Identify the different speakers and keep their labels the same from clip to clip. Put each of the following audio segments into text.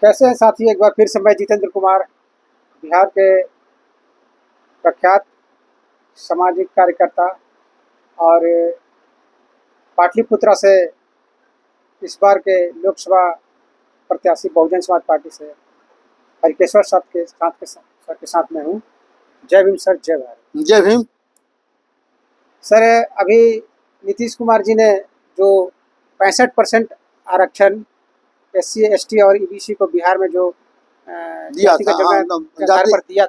Speaker 1: कैसे हैं साथी, एक बार फिर से मैं जितेंद्र कुमार, बिहार के प्रख्यात सामाजिक कार्यकर्ता और पाटलिपुत्रा से इस बार के लोकसभा प्रत्याशी बहुजन समाज पार्टी से हरिकेश्वर सर के साथ में हूँ। जय भीम सर, जय भारत।
Speaker 2: जय भीम
Speaker 1: सर, अभी नीतीश कुमार जी ने जो 65% आरक्षण SC ST और EBC को बिहार में जो
Speaker 2: दिया था,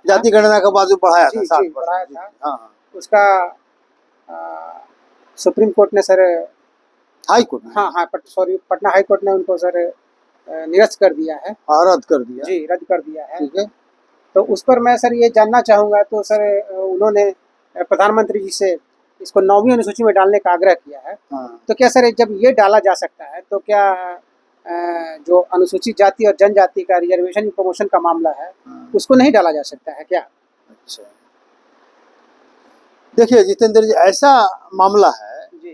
Speaker 2: जाति गणना के बाद जो बढ़ाया था,
Speaker 1: बढ़ाया था, उसका सुप्रीम कोर्ट ने sir,
Speaker 2: high court,
Speaker 1: Patna high court ने उनको सर निरस्त कर दिया है,
Speaker 2: रद्द कर दिया
Speaker 1: जी, रद्द कर दिया है।
Speaker 2: ठीक है।
Speaker 1: तो उस पर मैं सर ये जानना चाहूँगा, तो सर उन्होंने प्रधानमंत्री जी से इसको 9वीं अनुसूची में डालने का आग्रह किया है। तो क्या सर जब ये डाला जा सकता है तो क्या जो अनुसूचित जाति और जनजाति का रिजर्वेशन प्रमोशन का मामला है उसको नहीं डाला जा सकता है क्या?
Speaker 2: अच्छा, देखिए जितेंद्र जी, ऐसा मामला है जी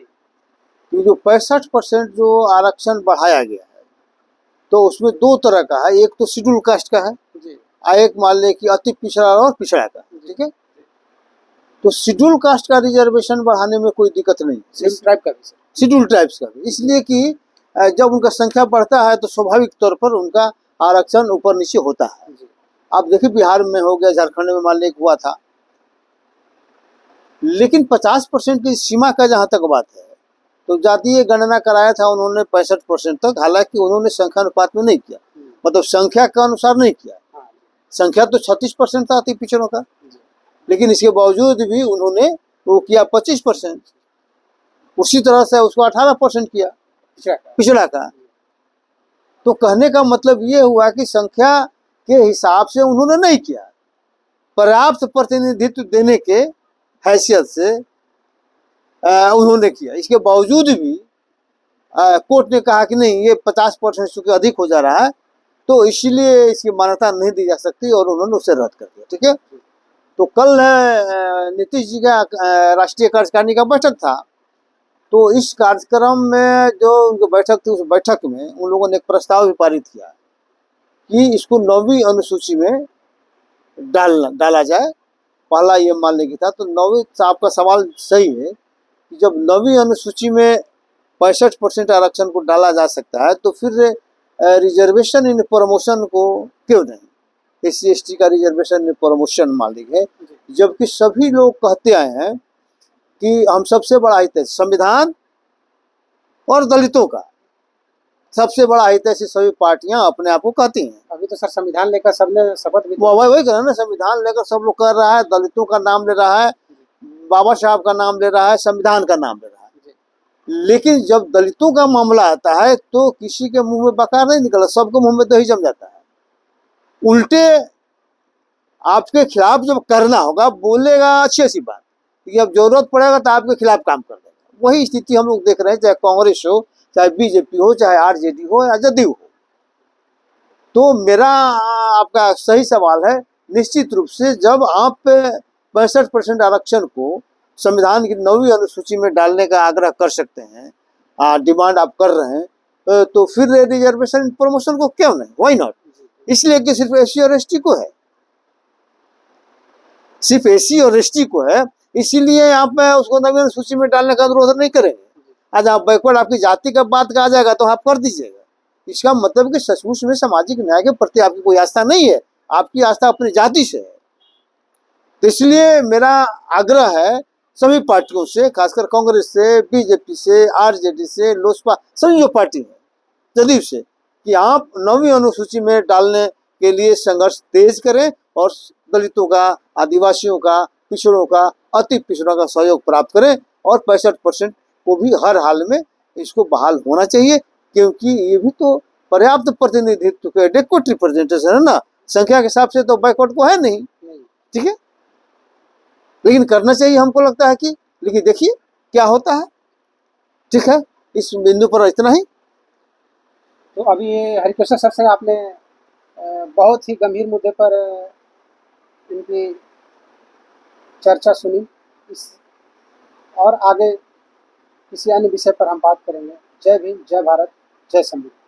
Speaker 2: कि जो 65% जो आरक्षण बढ़ाया गया है तो उसमें दो तरह का है। एक तो शेड्यूल कास्ट का है जी, और एक मान ले कि अति पिछड़ा और पिछड़ा का, ठीक है। तो शेड्यूल कास्ट का रिजर्वेशन बढ़ाने में कोई दिक्कत नहीं, शेड्यूल ट्राइब्स का भी, इसलिए कि जब उनका संख्या बढ़ता है तो स्वाभाविक तौर पर उनका आरक्षण ऊपर नीचे होता है। आप देखिए बिहार में हो गया, झारखंड में मान ले हुआ था, लेकिन 50% की सीमा का जहाँ तक बात है तो जातीय गणना कराया था उन्होंने 65% तक, हालांकि उन्होंने संख्या अनुपात में नहीं किया, मतलब संख्या के अनुसार नहीं किया। संख्या तो 36% था अति पिछड़ों का, लेकिन इसके बावजूद भी उन्होंने वो किया 25%। उसी तरह से उसको 18% किया पिछड़ा का। तो कहने का मतलब ये हुआ कि संख्या के हिसाब से उन्होंने नहीं किया, पर्याप्त प्रतिनिधित्व देने के हैसियत से उन्होंने किया। इसके बावजूद भी कोर्ट ने कहा कि नहीं, ये 50% चूंकि अधिक हो जा रहा है तो इसलिए इसकी मान्यता नहीं दी जा सकती, और उन्होंने उसे रद्द कर दिया, ठीक है। तो कल नीतीश जी का राष्ट्रीय कार्यकारिणी का बैठक था, तो इस कार्यक्रम में जो उनकी बैठक थी, उस बैठक में उन लोगों ने एक प्रस्ताव भी पारित किया कि इसको 9वीं अनुसूची में डाला जाए। पहला ये मानने की था, तो 9वीं, आपका सवाल सही है कि जब 9वीं अनुसूची में 65% आरक्षण को डाला जा सकता है तो फिर रिजर्वेशन इन प्रमोशन को क्यों नहीं, SC ST का रिजर्वेशन इन प्रमोशन मालिक है, जबकि सभी लोग कहते आए हैं कि हम सबसे बड़ा हित है संविधान और दलितों का, सबसे बड़ा हित है, सभी पार्टियां अपने आप को कहती हैं।
Speaker 1: अभी तो सर संविधान लेकर सबने शपथ भी,
Speaker 2: वही कह रहे हैं ना, संविधान लेकर सब लोग कर रहा है, दलितों का नाम ले रहा है, बाबा साहब का नाम ले रहा है, संविधान का नाम ले रहा है, लेकिन जब दलितों का मामला आता है तो किसी के मुंह में बकार नहीं निकला, सबको मुंह में दही जम जाता है। उल्टे आपके खिलाफ जब करना होगा बोलेगा अच्छी सी बात, अब जरूरत पड़ेगा तो आपके खिलाफ काम कर देगा। वही स्थिति हम लोग देख रहे हैं, चाहे कांग्रेस हो, चाहे BJP हो, चाहे RJD हो या जदयू हो। तो मेरा आपका सही सवाल है, निश्चित रूप से जब आप 65% आरक्षण को संविधान की 9वीं अनुसूची में डालने का आग्रह कर सकते हैं, डिमांड आप कर रहे हैं, तो फिर रिजर्वेशन प्रमोशन को क्यों नहीं, व्हाई नॉट। इसलिए कि सिर्फ SC और ST को है, सिर्फ SC और ST को है, इसीलिए आप उसको 9वीं अनुसूची में डालने का अनुरोध नहीं करेंगे। आज आप बैकवर्ड, आपकी जाति का बात कहा जाएगा तो आप कर दीजिएगा। इसका मतलब कि सचमुच में सामाजिक न्याय के प्रति आपकी कोई आस्था नहीं है, आपकी आस्था अपनी जाति से है। तो इसलिए मेरा आग्रह है सभी पार्टियों से, खासकर कांग्रेस से, BJP से, RJD से, लोजपा, सभी जो पार्टी है, जदयू से, कि आप 9वीं अनुसूची में डालने के लिए संघर्ष तेज करें और दलितों का, आदिवासियों का, पिछड़ों का, अति पिछड़ों का सहयोग प्राप्त करें, और 65% को भी हर हाल में इसको बहाल होना चाहिए, क्योंकि ये भी तो पर्याप्त प्रतिनिधित्व के एडेक्वेट रिप्रेजेंटेशन है ना, संख्या के हिसाब से तो बैकवर्ड को है नहीं, ठीक है, लेकिन करना चाहिए हमको लगता है कि, लेकिन देखिए क्या होता है, ठीक है। इस बिंदु पर इतना ही।
Speaker 1: तो अभी हरिकेश्वर सर से आपने बहुत ही गंभीर मुद्दे पर इनकी चर्चा सुनी, और आगे किसी अन्य विषय पर हम बात करेंगे। जय भीम, जय भारत, जय संविधान।